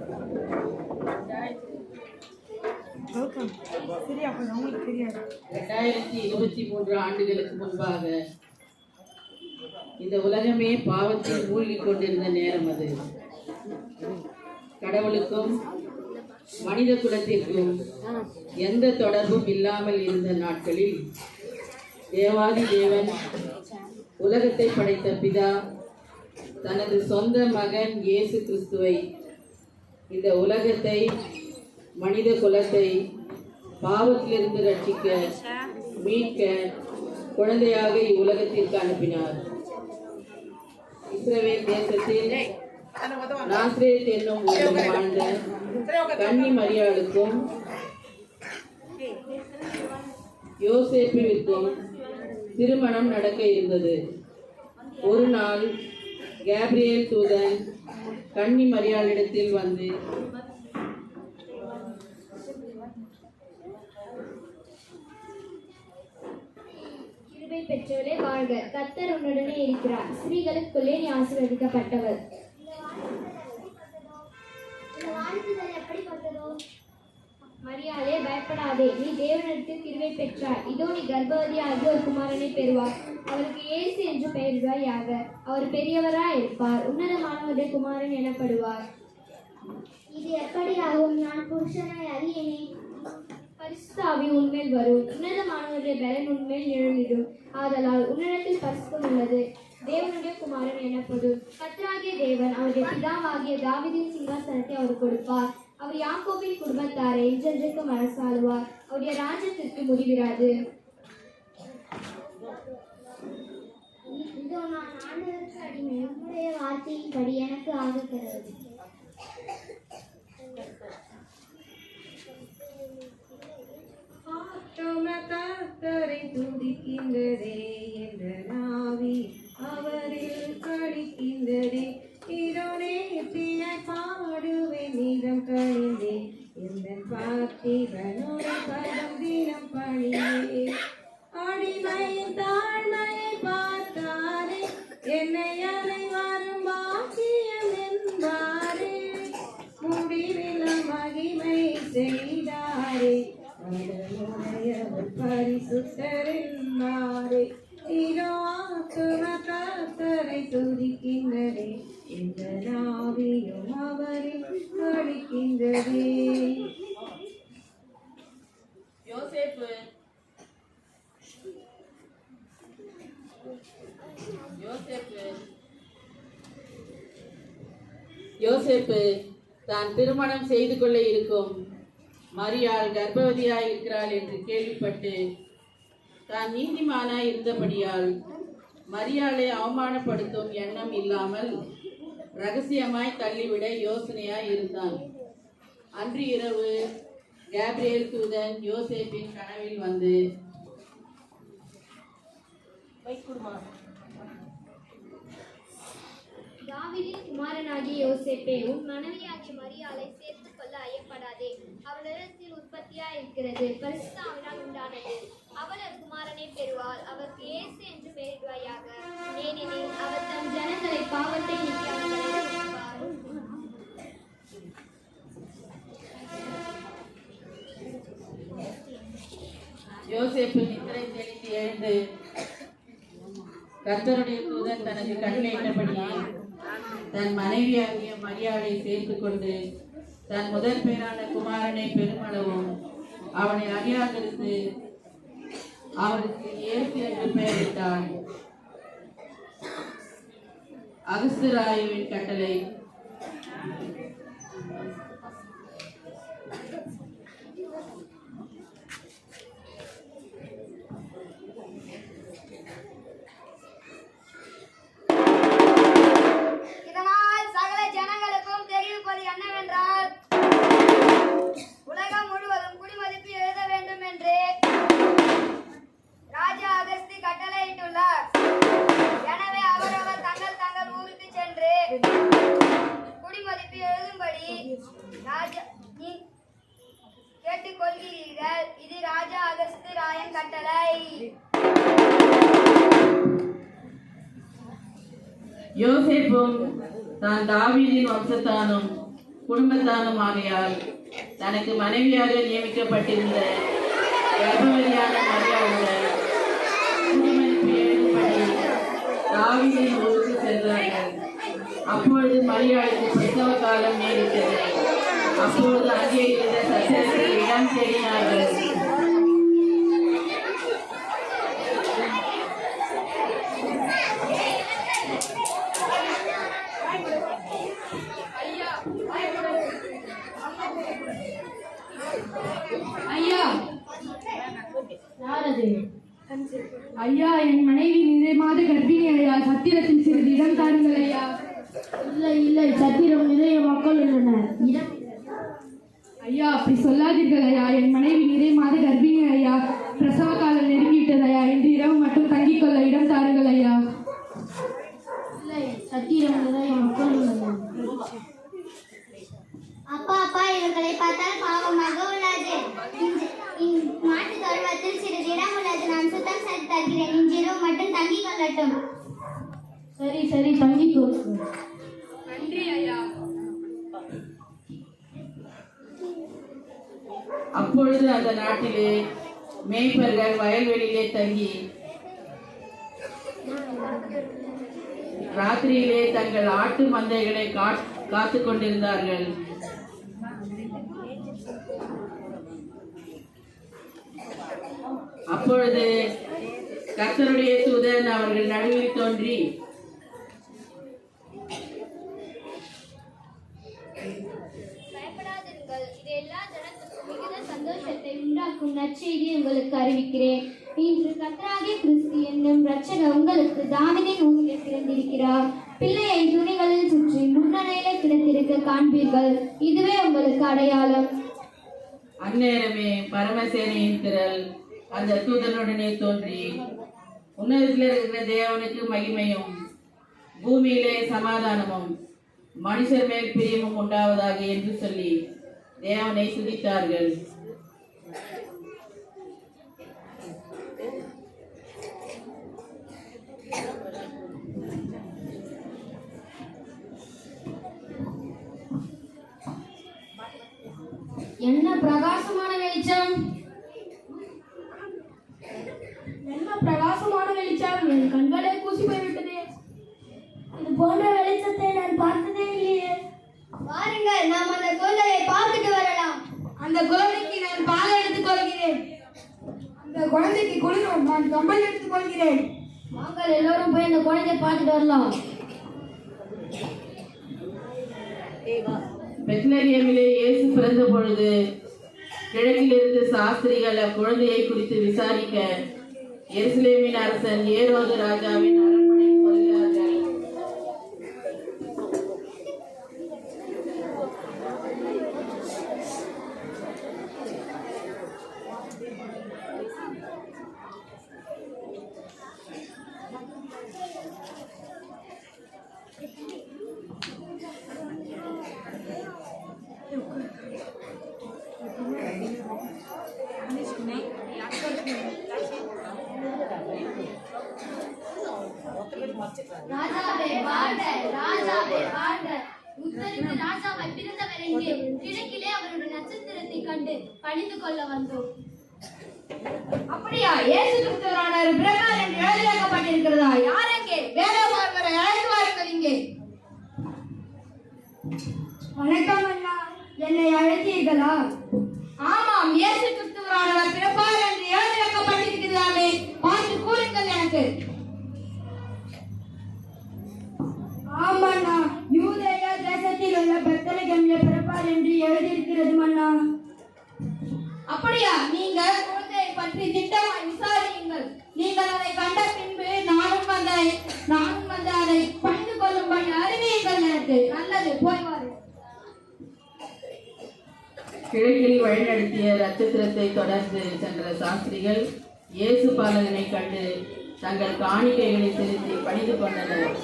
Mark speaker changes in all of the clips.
Speaker 1: 2023 ஆண்டுகளுக்கு முன்பாக இந்த உலகமே பாவத்தில் மூழ்கிக் கொண்டிருந்த நேரம் அது. கடவுளுக்கும் மனித குலத்திற்கும் எந்த தொடர்பும் இல்லாமல் இருந்த நாட்களில் தேவாதி தேவன் உலகத்தை படைத்த பிதா தனது சொந்த மகன் இயேசு கிறிஸ்துவை இந்த உலகத்தை, மனித குலத்தை பாவத்திலிருந்து ரட்சிக்க, மீட்க குழந்தையாக இவ்வுலகத்திற்கு அனுப்பினார். இஸ்ரவேல் தேசத்தில் நாசரேத் என்னும் ஊரில் வாழ்ந்த கன்னி மரியாளுக்கும் யோசேப்புவிற்கும் திருமணம் நடக்க இருந்தது. ஒரு நாள் கேப்ரியேல் தூதன் கன்னி மரியாளிடத்தில் வந்து,
Speaker 2: கிருபை பெற்றவளே வாழ்க, கர்த்தர் உன்னுடனே இருக்கிறார், ஸ்திரீகளுக்குள்ளே நீ ஆசீர்வதிக்கப்பட்டவள். மரியாளே, பயப்படாதே, நீ தேவனிடத்தில் கிருபை பெற்றாய். இதோ நீ கர்ப்பவதியாகி ஒரு குமாரனை பெறுவார். அவருக்கு இயேசு என்று பெயரிடுவாயாக. அவர் பெரியவராய் இருப்பார், உன்னதமானவருடைய குமாரன் எனப்படுவார்.
Speaker 3: இது எப்படியாகும்? நான் புருஷனை அறியேனே.
Speaker 2: பரிசுத்த ஆவி உன்மேல் வரும், உன்னதமானவருடைய பலன் உன்மேல் நிழலிடும். ஆதலால் உன்னிடத்தில் பரிசுத்தம் உள்ளது, தேவனுடைய குமாரன் எனப்படும். கர்த்தராகிய தேவன் அவருடைய பிதாவாகிய தாவீதின் சிங்காசனத்தை அவர் கொடுப்பார். அவர் யாக்கோபின் குடும்பத்தாரை என்றென்றைக்கும் அரசாளுவார். அவருடைய ராஜ்யத்திற்கு முடிவிராது.
Speaker 3: இதோ நான் ஆண்டவருக்கு அடிமை, உம்முடைய வார்த்தையின்படி எனக்கு ஆகிறது.
Speaker 4: கர்த்தரை துதிக்கின்றதே என்ற நாவி அவரில் கழிக்கின்றதே. இதோ நேர்த்தியாய் பாடுவேன் நீதம் கழிந்தே, எந்த பார்த்திபனோடு பதம் தினம் பணியே. அடிமையின் தாழ்மையை பார்த்தாரே, என்னை அனைவரும் பாக்கியம் என்பாரே. முடிவில மகிமை செய்தாரே, பரிசுத்தர் என்பாரே. இதோ ஆத்தும கர்த்தரை துதிக்கின்றதே, இந்த நாவியும் அவரில் கழிக்கின்றதே.
Speaker 1: யோசேப்பு தான் திருமணம் செய்து கொள்ள இருக்கும் மரியாள் கர்ப்பவதியாய் இருக்கிறாள் என்று கேள்விப்பட்டு தான் நீதிமானாய் இருந்தபடியால் மரியாளை அவமானப்படுத்தும் எண்ணம் இல்லாமல் ரகசியமாய் தள்ளிவிட யோசனையாய் இருந்தான். அன்று இரவு கேப்ரியேல் தூதன் யோசேப்பின் கனவில் வந்து,
Speaker 2: தாவீதின் குமாரனாகிய யோசேப்பே, உன் மனைவியாகிய மரியாளை சேர்த்துக் கொள்ள ஐயப்படாதே. அவளிடத்தில் உற்பத்தியா இருக்கிறது, பரிசுத்த ஆவியால் உண்டானது. அவள் ஒரு குமாரனை பெறுவாள், அவருக்கு இயேசு என்று பெயரிடுவாயாக. ஏனெனில் அவர் தம் ஜனங்களை பாவத்தை நீக்கி அவர்களை ரட்சிப்பார்.
Speaker 1: யோசேப்பு நித்திரை தெளித்து எழுந்து கர்த்தருடைய தூதன் தனக்கு கட்டளையிட்டபடியே தன் மனைவியாகிய மரியாளை சேர்த்து கொண்டு தன் முதல் பேரான குமாரனை பெருமளவும் அவனை அறியாதிருந்து அவருக்கு இயேசு என்று பெயரிட்டான். அகஸ்துராயுவின் கட்டளை.
Speaker 5: உலகம் முழுவதும் குடிமதிப்பு எழுத வேண்டும் என்று ராஜா அகஸ்தி கட்டளையிட்டுள்ளார். எனவே அவரவர் தங்கள் தங்கள் ஊருக்கு சென்று குடிமதிப்பு எழுதும்படி கேட்டுக்கொள்கிறீர்கள். இது ராஜா அகஸ்தி ராயன் கட்டளை.
Speaker 1: யோசேப்பும் தான் தாவீதின் வம்சத்தானும் குடும்பத்தானும் ஆகையால் தனக்கு மனைவியாக நியமிக்கப்பட்டிருந்த கர்ப்பவதியான மரியாளுடன் குடிமதிப்பு எழுதும்படி தாவீதின் ஊருக்கு சென்றார்கள். அப்பொழுது மரியாளுக்கு பிரசவ காலம் நேரிட்டது. அப்பொழுது அங்கே இருந்த சத்திரத்தில் இடம் தேடினார்கள்.
Speaker 6: ஐயா, ஐயா, என் மனைவி நிறை மாத கர்ப்பிணி ஐயா. சத்திரத்தில் சிறிது இடம் தாருங்கள் ஐயா.
Speaker 2: இல்லை இல்லை, சத்திரம் நிறைய மக்கள் உள்ளனர்.
Speaker 6: ஐயா, அப்படி சொல்லாதீர்கள் ஐயா. என் மனைவி நிறை மாத கர்ப்பிணி ஐயா. பிரசவ காலம் நெருங்கிவிட்டது ஐயா. இன்று இரவு மட்டும் தங்கிக் கொள்ள இடம் தாருங்கள் ஐயா.
Speaker 2: இல்லை, சத்திரம் நிறைய மக்கள் உள்ளனர்.
Speaker 3: அப்பா அப்பா, இவர்களை பார்த்தால் பாவமாக உள்ளது. மாட்டு தொழுவத்தில் சிறிது இடம் உள்ளது. நான் சுத்தம் செய்து தருகிறேன். இன்றிரவு மட்டும் தங்கிக் கொள்ளட்டும்.
Speaker 2: சரி சரி, தங்கிக்கோ.
Speaker 6: நன்றி ஐயா.
Speaker 1: அப்பொழுது அந்த நாட்டிலே மேய்ப்பர்கள் வயல்வெளியிலே தங்கி ராத்திரியிலே தங்கள் ஆட்டு மந்தைகளை காத்து கொண்டிருந்தார்கள். அப்பொழுது கர்த்தருடைய தூதன் அவர்கள் நடுவில் தோன்றி,
Speaker 2: பயப்படாதீர்கள், இது எல்லா ஜனத்துக்கும் மிகுந்த சந்தோஷத்தை உண்டாக்கும் நற்செய்தி உங்களுக்கு அறிவிக்கிறேன். இன்று கர்த்தராகிய கிறிஸ்து என்னும் இரட்சகர் உங்களுக்கு தாவீதின் ஊரிலே பிறந்திருக்கிறார். பிள்ளையை துணிகளில் சுற்றி முன்னணியிலே கிடந்திருக்க காண்பீர்கள். இதுவே உங்களுக்கு அடையாளம்.
Speaker 1: அந்நேரமே பரமசேனையின் திரள் அந்த தூதனுடனே தோன்றி, உன்னதத்தில் இருக்கிற தேவனுக்கு மகிமையும் பூமியிலே சமாதானமும் மனுஷர் மேல் பிரியமும் உண்டாவதாக என்று சொல்லி தேவனை துதித்தார்கள்.
Speaker 2: என்ன பிரகாசமான வெளிச்சம்!
Speaker 6: என்ன பிரகாசமான வெளிச்சம்! என் கண்களே கூசி போய்விட்டதே.
Speaker 2: இது போன்ற வெளிச்சத்தை நான் பார்த்ததே இல்லையே.
Speaker 5: வாருங்கள், நாம் அந்த குழந்தையை பார்த்துட்டு வரலாம்.
Speaker 6: அந்த குழந்தைக்கு நான் பால் எடுத்துக் கொள்கிறேன். அந்த குழந்தைக்கு குளிரும், நான் கம்பல் எடுத்துக் கொள்கிறேன்.
Speaker 2: வாங்கள், எல்லோரும் போய் அந்த குழந்தையை பார்த்துட்டு வரலாம்.
Speaker 1: பெத்லகேமிலே இயேசு பிறந்த பொழுது கிழக்கிலிருந்து சாஸ்திரிகள் அக்குழந்தையை குறித்து விசாரிக்க எருசலேமின் அரசன் ஏரோது ராஜாவின் அரண்மனைக்கு வருகிறார்கள்.
Speaker 2: ராஜாவே வாழ்க, ராஜாவே வாழ்க. உத்தரித்து ராஜாவை பிறந்தவர் எங்கே? கிழக்கிலே அவருடைய நட்சத்திரத்தை கண்டு பணிந்து கொள்ள வந்தோம்.
Speaker 6: அப்படியா? இயேசு கிறிஸ்துவானவர் பிறந்தார் என்று எழுதியிருக்கப்பட்டிருக்கிறதா? யார் எங்கே? வேதபாரகரை அழைத்து வாருங்கள் இங்கே. வணக்கம் அண்ணா, என்னை அழைத்தீர்களா? ஆமாம், இயேசு கிறிஸ்துவானவர் பிறப்பார் என்று எழுதியிருக்கப்பட்டிருக்கிறாமே, பார்த்து கூறுங்கள் எனக்கு. ஆமாண்ணா, யூதேயா தேசத்தில் உள்ள பெத்லகேமிலே பிறப்பார் என்று எழுதியிருக்கிறது மன்னா. அப்படியா? நீங்கள் குழந்தையை பற்றி திட்டமாய் விசாரியுங்கள். நீங்கள் அதை கண்ட பின்பு நானும் வந்து அதை பணிந்து கொள்ளும்படி அறிவியுங்கள் எனக்கு. நல்லது, போய் வாரு.
Speaker 1: கிழக்கில் வழிநடத்திய நட்சத்திரத்தை தொடர்ந்து சென்ற சாஸ்திரிகள் இயேசு பாலகனை கண்டு தங்கள் காணிக்கைகளை செலுத்தி பணிந்து கொண்டனர்.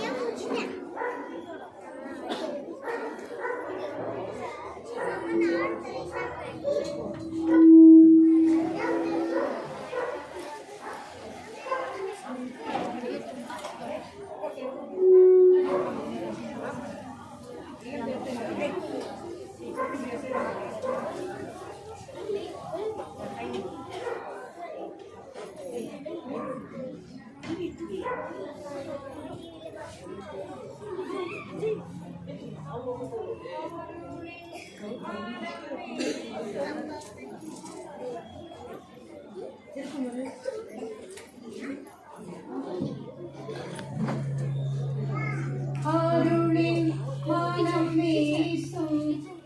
Speaker 4: அருளின் மனம் வீசும்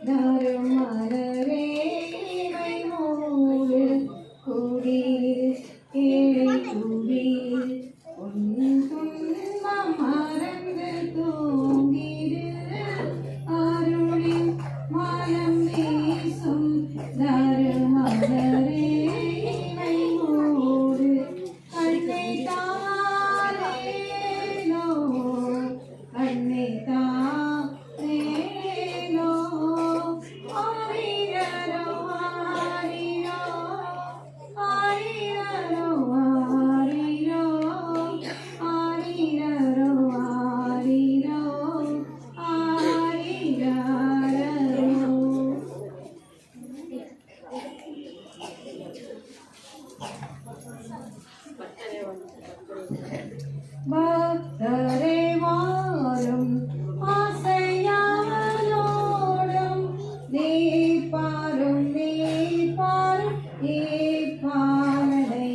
Speaker 4: தருமலரே மூடு குடில் ஏழை குடில் உன் துன்பம் மறந்து தூங்கிடு அருளின் மனம் வீசும் தருமலரே மூடு கண்ணை தாரேனோ கண்ணை தாரேனோ ஆரிரோ ஆரிரோ ஆரிரோ ஆரிரோ ஆரிரோ ஆரிரோ ஆரிரோ பக்தரே வாரும் ஆசையாவலோடும் நீப்பாரும் நீப்பாரும் நீப்பாரதை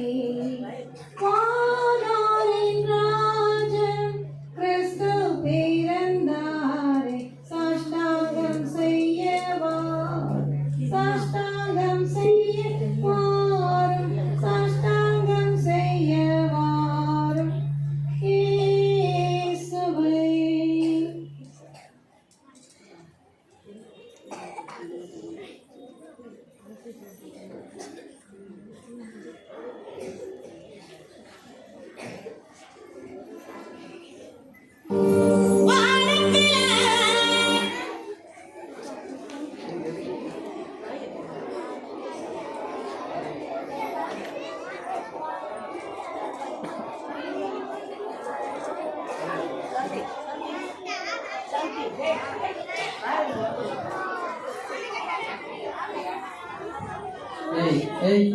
Speaker 4: வானாளின் ராஜன் கிறிஸ்து பிறந்தாரே சாஷ்டாங்கம் செய்யவா சாஷ்டாங்கம் செய்யவாரும் சாஷ்டாங்கம் செய்யவாரும் இயேசுவை
Speaker 1: ஏய்